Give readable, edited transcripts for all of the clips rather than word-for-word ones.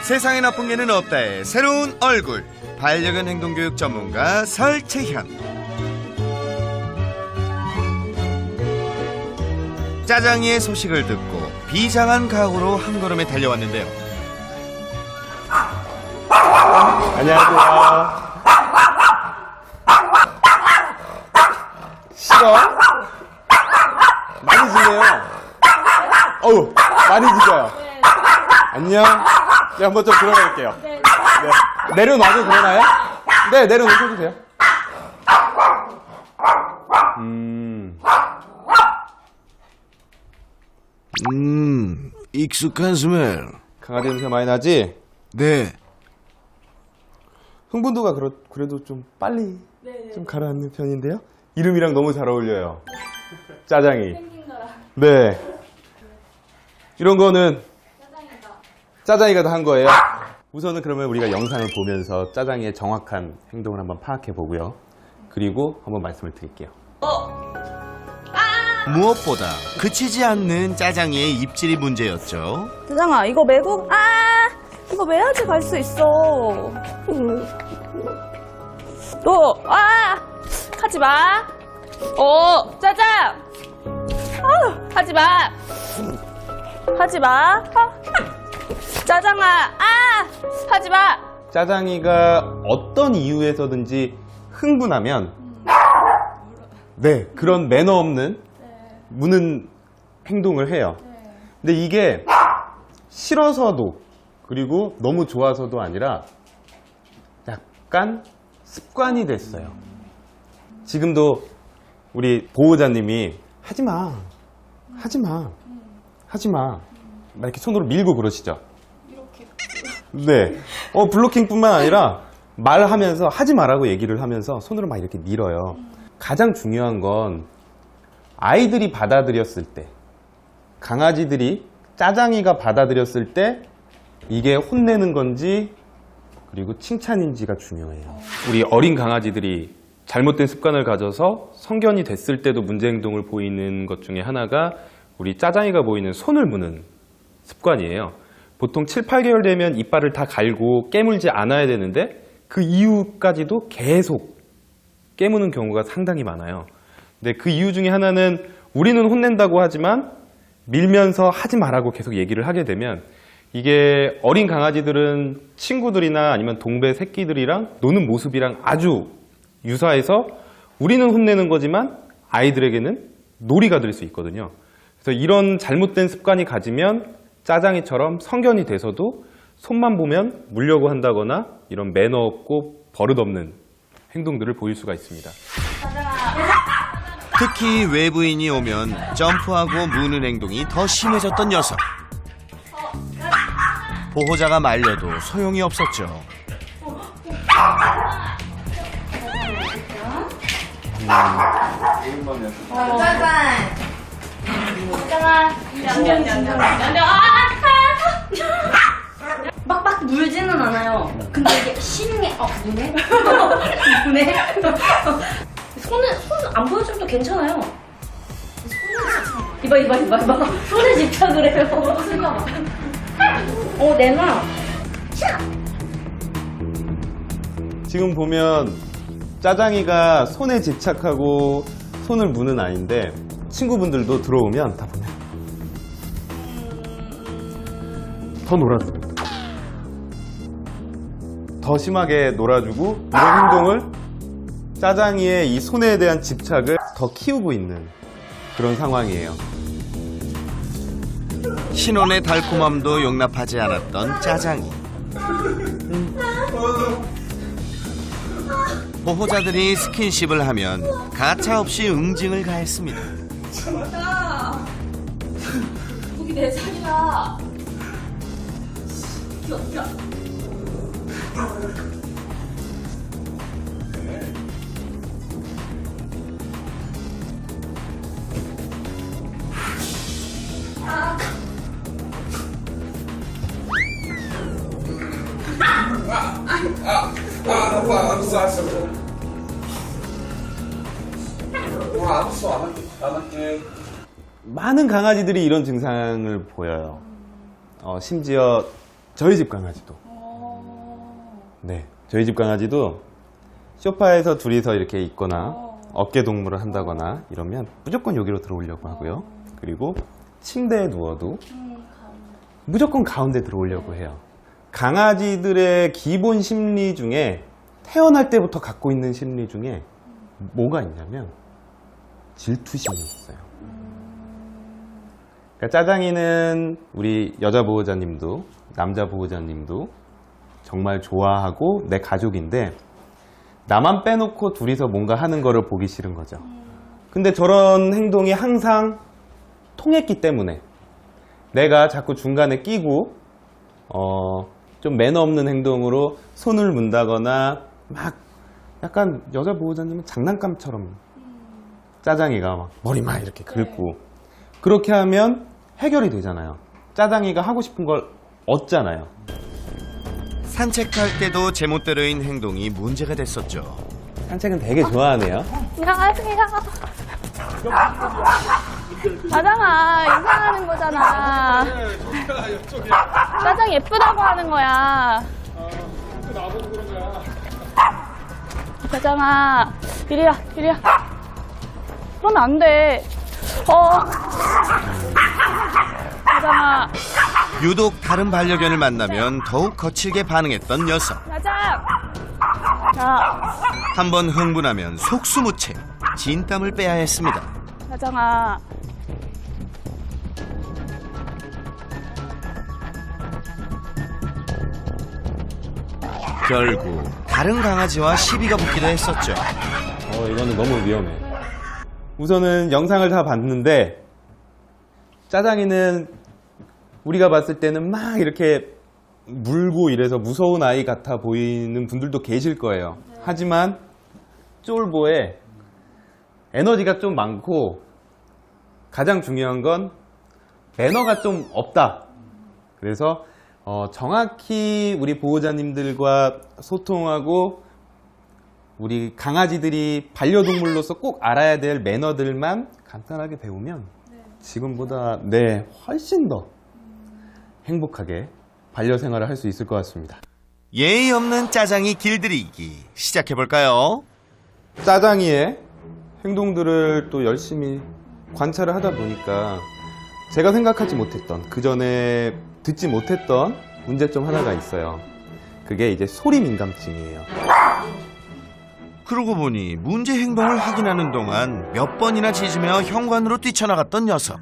세상에 나쁜 개는 없다의 새로운 얼굴, 반려견 행동교육 전문가 설채현. 짜장이의 소식을 듣고 비장한 각오로 한 걸음에 달려왔는데요. 안녕하세요. 싫어? 많이 짖네요. 어우, 많이 짖어요. 안녕. 네, 한번 좀 들어가 볼게요. 네. 내려놔도 되나요? 네, 내려놓으셔도 돼요. 익숙한 스멜. 강아지 냄새 많이 나지? 네. 흥분도가 그래도 좀 빨리 좀 가라앉는 편인데요? 이름이랑 너무 잘 어울려요. 짜장이. 네. 이런 거는 짜장이가 다 한 거예요. 우선은 그러면 우리가 영상을 보면서 짜장이의 정확한 행동을 한번 파악해 보고요. 그리고 한번 말씀을 드릴게요. 무엇보다 그치지 않는 짜장이의 입질이 문제였죠. 짜장아, 이거 메고, 이거 매야지 갈 수 있어. 하지 마. 짜장. 하지 마. 하지 마. 짜장아, 하지 마. 짜장이가 어떤 이유에서든지 흥분하면 네, 그런 매너 없는 무는 행동을 해요. 근데 이게 싫어서도 그리고 너무 좋아서도 아니라 약간 습관이 됐어요. 지금도 우리 보호자님이 하지마, 하지마, 하지마 막 이렇게 손으로 밀고 그러시죠. 네, 블로킹뿐만 아니라 말하면서 하지 마라고 얘기를 하면서 손으로 막 이렇게 밀어요. 가장 중요한 건 아이들이 받아들였을 때, 강아지들이 짜장이가 받아들였을 때 이게 혼내는 건지 그리고 칭찬인지가 중요해요. 우리 어린 강아지들이 잘못된 습관을 가져서 성견이 됐을 때도 문제 행동을 보이는 것 중에 하나가 우리 짜장이가 보이는 손을 무는 습관이에요. 보통 7, 8개월 되면 이빨을 다 갈고 깨물지 않아야 되는데 그 이후까지도 계속 깨무는 경우가 상당히 많아요. 근데 그 이유 중에 하나는 우리는 혼낸다고 하지만 밀면서 하지 말라고 계속 얘기를 하게 되면 이게 어린 강아지들은 친구들이나 아니면 동배 새끼들이랑 노는 모습이랑 아주 유사해서 우리는 혼내는 거지만 아이들에게는 놀이가 될 수 있거든요. 그래서 이런 잘못된 습관이 가지면 짜장이처럼 성견이 돼서도 손만 보면 물려고 한다거나 이런 매너 없고 버릇없는 행동들을 보일 수가 있습니다. 특히 외부인이 오면 점프하고 무는 행동이 더 심해졌던 녀석. 보호자가 말려도 소용이 없었죠. 빡빡 물지는 않아요. 근데 이게 쉬는 게 무네? 무네? 손 안 보여줘도 괜찮아요. 이봐. 손에 집착을 해요. 내놔. 지금 보면 짜장이가 손에 집착하고 손을 무는 아이인데 친구분들도 들어오면 다 보면 더 놀아주고 더 심하게 놀아주고 이런 행동을 짜장이의 이 손에 대한 집착을 더 키우고 있는 그런 상황이에요. 신혼의 달콤함도 용납하지 않았던 짜장이. 보호자들이 스킨십을 하면 가차없이 응징을 가했습니다. 거기 내 자리야. 알았어. 안 할게. 많은 강아지들이 이런 증상을 보여요. 심지어 저희 집 강아지도. 네, 저희 집 강아지도 소파에서 둘이서 이렇게 있거나 어깨 동무를 한다거나 이러면 무조건 여기로 들어오려고 하고요. 그리고 침대에 누워도 무조건 가운데 들어오려고 해요. 강아지들의 기본 심리 중에 태어날 때부터 갖고 있는 심리 중에 뭐가 있냐면 질투심이 있어요. 그러니까 짜장이는 우리 여자 보호자님도 남자 보호자님도 정말 좋아하고 내 가족인데 나만 빼놓고 둘이서 뭔가 하는 거를 보기 싫은 거죠. 근데 저런 행동이 항상 통했기 때문에 내가 자꾸 중간에 끼고 좀 매너 없는 행동으로 손을 문다거나 막 약간 여자 보호자님은 장난감처럼 짜장이가 막 머리 막 이렇게 긁고 그렇게 하면 해결이 되잖아요. 짜장이가 하고 싶은 걸 얻잖아요. 산책할 때도 제멋대로인 행동이 문제가 됐었죠. 산책은 되게 좋아하네요. 안녕하세요. 짜장아, 인사하는 거잖아. 짜장 예쁘다고 하는 거야. 짜장아, 이리야, 이리야. 그러면 안 돼. 짜장아, 유독 다른 반려견을 만나면 더욱 거칠게 반응했던 녀석. 짜장. 자, 한번 흥분하면 속수무책, 진땀을 빼야 했습니다. 짜장아. 결국 다른 강아지와 시비가 붙기도 했었죠. 이거는 너무 위험해. 우선은 영상을 다 봤는데 짜장이는 우리가 봤을 때는 막 이렇게 물고 이래서 무서운 아이 같아 보이는 분들도 계실 거예요. 하지만 쫄보에 에너지가 좀 많고 가장 중요한 건 매너가 좀 없다. 그래서 정확히 우리 보호자님들과 소통하고 우리 강아지들이 반려동물로서 꼭 알아야 될 매너들만 간단하게 배우면 지금보다 훨씬 더 행복하게 반려생활을 할 수 있을 것 같습니다. 예의 없는 짜장이 길들이기 시작해볼까요? 짜장이의 행동들을 또 열심히 관찰을 하다 보니까 제가 생각하지 못했던, 그 전에 듣지 못했던 문제점 하나가 있어요. 그게 이제 소리 민감증이에요. 그러고 보니 문제 행동을 확인하는 동안 몇 번이나 짖으며 현관으로 뛰쳐나갔던 녀석.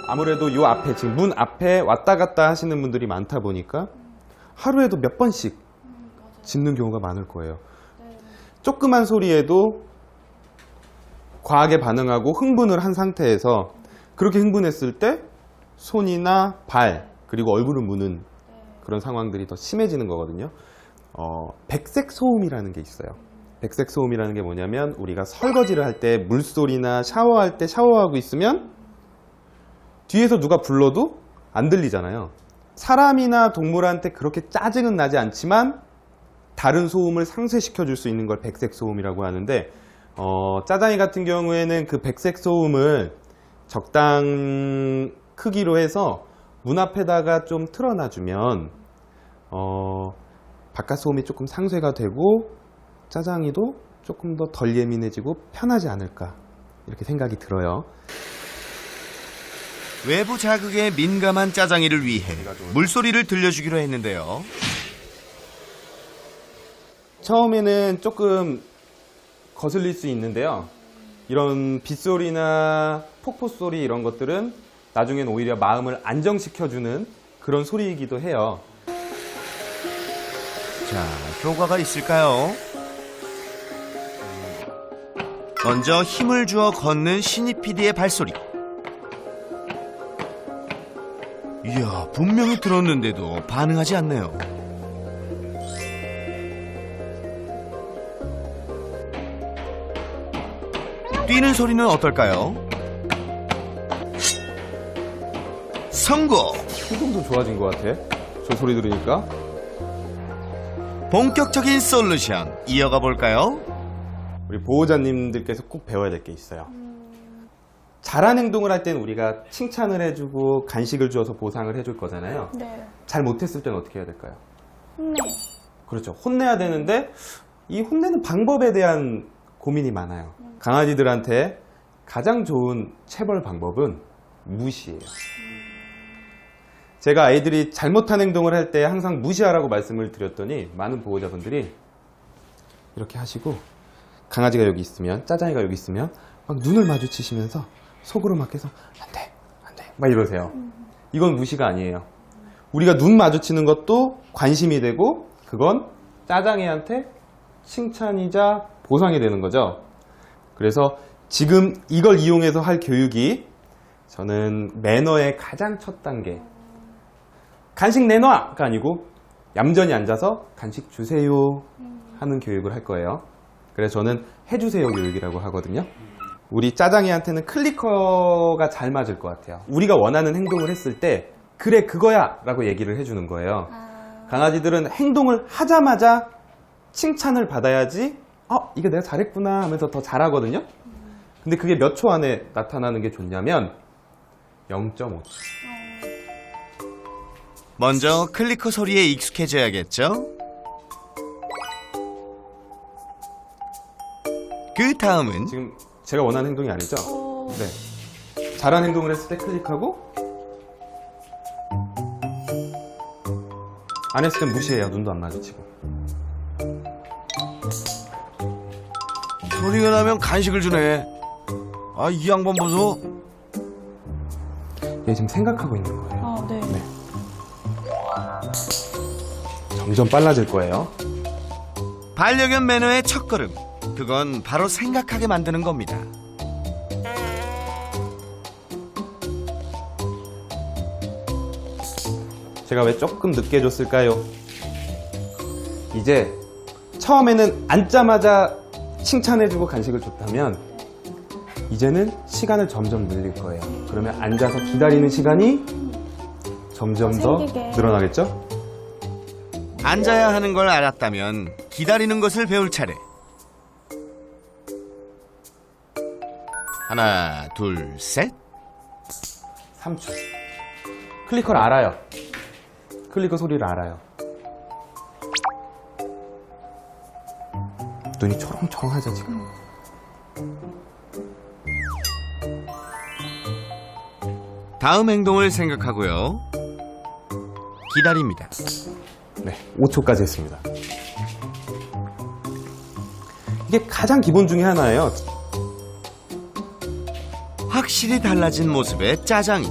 아무래도 요 앞에, 지금 문 앞에 왔다 갔다 하시는 분들이 많다 보니까 하루에도 몇 번씩 짖는 경우가 많을 거예요. 조그만 소리에도 과하게 반응하고 흥분을 한 상태에서 그렇게 흥분했을 때 손이나 발 그리고 얼굴을 무는 그런 상황들이 더 심해지는 거거든요. 백색 소음이라는 게 있어요. 백색 소음이라는 게 뭐냐면 우리가 설거지를 할 때 물소리나 샤워할 때 샤워하고 있으면 뒤에서 누가 불러도 안 들리잖아요. 사람이나 동물한테 그렇게 짜증은 나지 않지만 다른 소음을 상쇄시켜 줄 수 있는 걸 백색 소음이라고 하는데 짜장이 같은 경우에는 그 백색 소음을 적당 크기로 해서 문 앞에다가 좀 틀어놔주면 바깥 소음이 조금 상쇄가 되고 짜장이도 조금 더 덜 예민해지고 편하지 않을까 이렇게 생각이 들어요. 외부 자극에 민감한 짜장이를 위해 물소리를 들려주기로 했는데요. 처음에는 조금 거슬릴 수 있는데요. 이런 빗소리나 폭포소리 이런 것들은 나중엔 오히려 마음을 안정시켜주는 그런 소리이기도 해요. 자, 효과가 있을까요? 먼저 힘을 주어 걷는 신입 PD의 발소리. 이야, 분명히 들었는데도 반응하지 않네요. 뛰는 소리는 어떨까요? 성공! 행동도 좋아진 것 같아. 저 소리 들으니까. 본격적인 솔루션 이어가 볼까요? 우리 보호자님들께서 꼭 배워야 될 게 있어요. 잘한 행동을 할 때는 우리가 칭찬을 해주고 간식을 주어서 보상을 해줄 거잖아요. 네. 잘 못했을 때는 어떻게 해야 될까요? 혼내. 그렇죠. 혼내야 되는데 이 혼내는 방법에 대한 고민이 많아요. 강아지들한테 가장 좋은 체벌 방법은 무시예요. 제가 아이들이 잘못한 행동을 할 때 항상 무시하라고 말씀을 드렸더니 많은 보호자분들이 이렇게 하시고 강아지가 여기 있으면, 짜장이가 여기 있으면 막 눈을 마주치시면서 속으로 막 해서 안 돼, 안 돼, 막 이러세요. 이건 무시가 아니에요. 우리가 눈 마주치는 것도 관심이 되고 그건 짜장이한테 칭찬이자 보상이 되는 거죠. 그래서 지금 이걸 이용해서 할 교육이 저는 매너의 가장 첫 단계. 간식 내놔가 아니고 얌전히 앉아서 간식 주세요 하는 교육을 할 거예요. 그래서 저는 해주세요 교육이라고 하거든요. 우리 짜장이한테는 클리커가 잘 맞을 것 같아요. 우리가 원하는 행동을 했을 때 그래 그거야 라고 얘기를 해주는 거예요. 강아지들은 행동을 하자마자 칭찬을 받아야지 이게 내가 잘했구나 하면서 더 잘하거든요. 근데 그게 몇 초 안에 나타나는 게 좋냐면 0.5초. 먼저 클리커 소리에 익숙해져야겠죠? 그 다음은 지금 제가 원하는 행동이 아니죠? 네. 잘한 행동을 했을 때 클릭하고 안 했을 땐 무시해요. 눈도 안 마주치고. 소리가 나면 간식을 주네. 아, 이 양반 보소. 얘 지금 생각하고 있는 거예요. 아, 네. 네. 점점 빨라질 거예요. 반려견 매너의 첫걸음. 그건 바로 생각하게 만드는 겁니다. 제가 왜 조금 늦게 줬을까요? 이제 처음에는 앉자마자 칭찬해주고 간식을 줬다면 이제는 시간을 점점 늘릴 거예요. 그러면 앉아서 기다리는 시간이 점점 더 생기게. 늘어나겠죠? 앉아야 하는 걸 알았다면 기다리는 것을 배울 차례. 하나, 둘, 셋. 3초. 클리커를 알아요. 클리커 소리를 알아요. 눈이 초롱초롱하죠 지금. 다음 행동을 생각하고요. 기다립니다. 네, 5초까지 했습니다. 이게 가장 기본 중에 하나예요. 확실히 달라진 모습의 짜장이.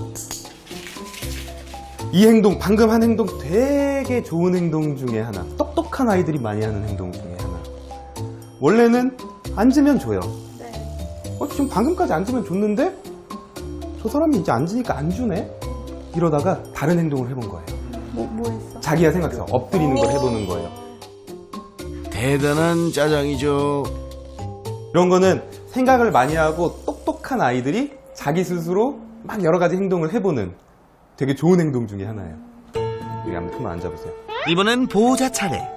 이 행동, 방금 한 행동 되게 좋은 행동 중에 하나. 똑똑한 아이들이 많이 하는 행동 중에 하나. 원래는 앉으면 줘요. 지금 방금까지 앉으면 줬는데 저 사람이 이제 앉으니까 안 주네? 이러다가 다른 행동을 해본 거예요. 뭐 했어? 자기가 생각해서 엎드리는 걸 해보는 거예요. 대단한 짜장이죠. 이런 거는 생각을 많이 하고 똑똑한 아이들이 자기 스스로 막 여러 가지 행동을 해보는 되게 좋은 행동 중에 하나예요. 여기 한번 손을 앉아보세요. 이번엔 보호자 차례.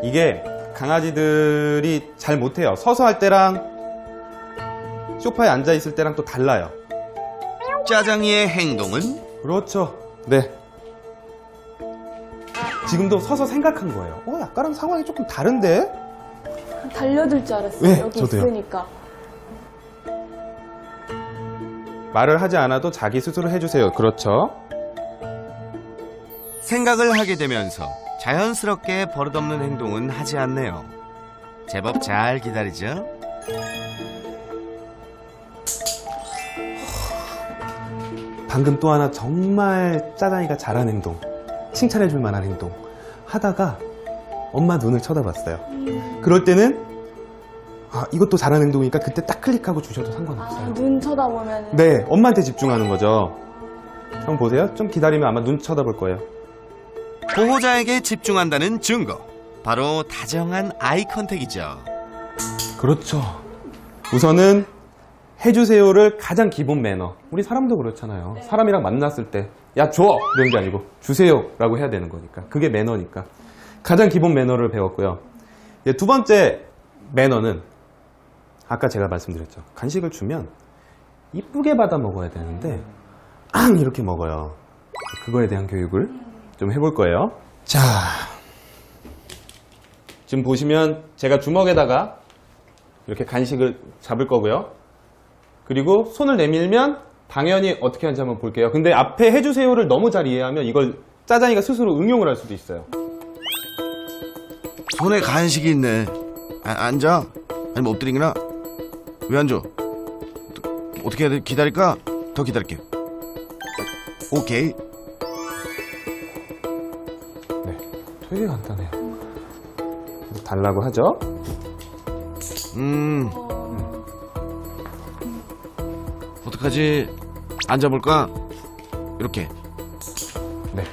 이게 강아지들이 잘 못해요. 서서 할 때랑 소파에 앉아있을 때랑 또 달라요. 짜장이의 행동은 그렇죠. 네. 지금도 서서 생각한 거예요. 아까랑 상황이 조금 다른데? 달려들 줄 알았어요. 네, 여기 저도요. 있으니까. 말을 하지 않아도 자기 스스로 해주세요. 그렇죠. 생각을 하게 되면서 자연스럽게 버릇없는 행동은 하지 않네요. 제법 잘 기다리죠? 방금 또 하나 정말 짜장이가 잘한 행동, 칭찬해줄 만한 행동 하다가 엄마 눈을 쳐다봤어요. 그럴 때는 이것도 잘한 행동이니까 그때 딱 클릭하고 주셔도 상관없어요. 눈 쳐다보면. 네, 엄마한테 집중하는 거죠. 한번 보세요. 좀 기다리면 아마 눈 쳐다볼 거예요. 보호자에게 집중한다는 증거. 바로 다정한 아이 컨택이죠. 그렇죠. 우선은 해주세요를 가장 기본 매너. 우리 사람도 그렇잖아요. 사람이랑 만났을 때 야, 줘! 이런 게 아니고 주세요! 라고 해야 되는 거니까. 그게 매너니까. 가장 기본 매너를 배웠고요. 두 번째 매너는 아까 제가 말씀드렸죠. 간식을 주면 이쁘게 받아 먹어야 되는데 이렇게 먹어요. 그거에 대한 교육을 좀 해볼 거예요. 자, 지금 보시면 제가 주먹에다가 이렇게 간식을 잡을 거고요. 그리고 손을 내밀면 당연히 어떻게 하는지 한번 볼게요. 근데 앞에 해주세요를 너무 잘 이해하면 이걸 짜장이가 스스로 응용을 할 수도 있어요. 손에 간식이 있네. 앉아? 아니면 엎드리거나? 왜 앉아? 어떻게 해야 돼? 기다릴까? 더 기다릴게. 오케이. 네, 되게 간단해요. 달라고 하죠. 어떡하지? 앉아볼까? 이렇게. 네.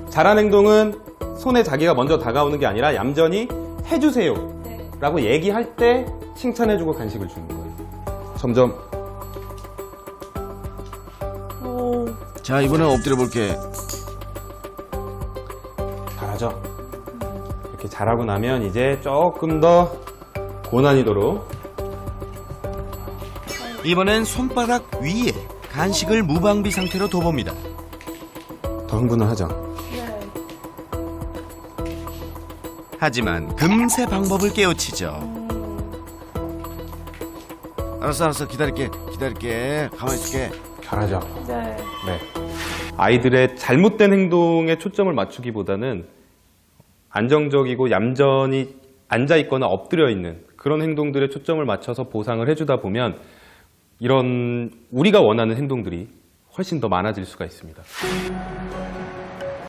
잘한 행동은 손에 자기가 먼저 다가오는 게 아니라 얌전히 해주세요 라고 얘기할 때 칭찬해주고 간식을 주는 거예요. 점점. 자, 이번엔 엎드려 볼게. 잘하죠? 이렇게 잘하고 나면 이제 조금 더 고난이도로. 이번엔 손바닥 위에 간식을 무방비 상태로 둬봅니다. 더 흥분을 하죠. 하지만 금세 방법을 깨우치죠. 알았어, 기다릴게. 가만히 있을게. 잘하죠? 네. 네. 아이들의 잘못된 행동에 초점을 맞추기보다는 안정적이고 얌전히 앉아있거나 엎드려 있는 그런 행동들에 초점을 맞춰서 보상을 해주다 보면 이런 우리가 원하는 행동들이 훨씬 더 많아질 수가 있습니다.